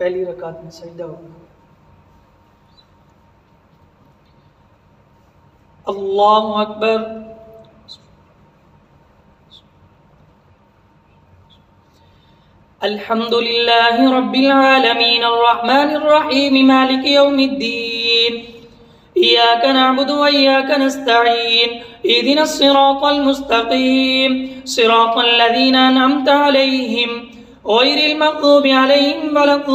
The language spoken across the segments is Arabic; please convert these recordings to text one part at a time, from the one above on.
पहली रकात में सजदा होगा। अल्लाहु अकबर। अल्हम्दुलिल्लाहि रब्बिल आलमीन अर्रहमानिर रहीम मालिकि यौमिद्दीन इय्याका नअबुदु व इय्याका नस्तईन इहदिनस सिरातल मुस्तकीम सिरातल लज़ीना अनअमता अलैहिम गैरिल मग़्दूबि अलैहिम वलद्दाल्लीन।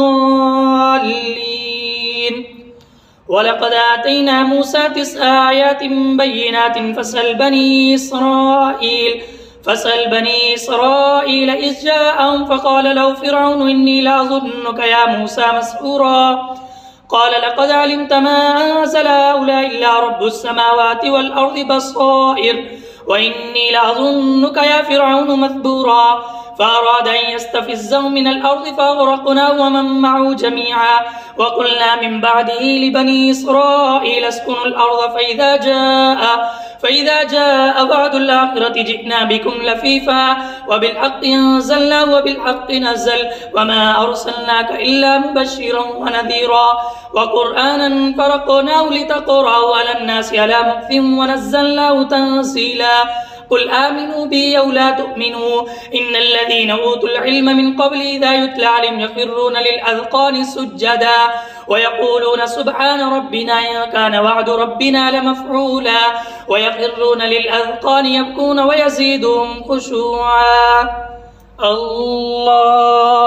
वलक़द आतैना मूसा 9 आयातिन बय्यिनातिन فسأل بني إسرائيل إذ جاءهم فقال له فرعون إني لأظنك يا موسى مسحورا قال لقد علمت ما أنزل هؤلاء إلا رب السماوات والأرض بصائر وإني لأظنك يا فرعون مثبورا فأراد أن يستفزهم من الأرض فأغرقناه ومن معه جميعا وقلنا من بعده لبني إسرائيل اسكنوا الأرض فإذا جاء وعد الآخرة جئنا بكم لفيفا وبالحق أنزلناه وبالحق نزل وما أرسلناك إلا مبشرا ونذيرا وقرآنا فرقناه لتقرأه على الناس على مكث ونزلناه تنزيلا قل آمنوا بي أو لا تؤمنوا إن الذين أوتوا العلم من قبل إذا يتلى عليهم يخرون للأذقان سجدا ويقولون سبحان ربنا إن كان وعد ربنا لمفعولا ويخرون للأذقان يبكون ويزيدهم خشوعا الله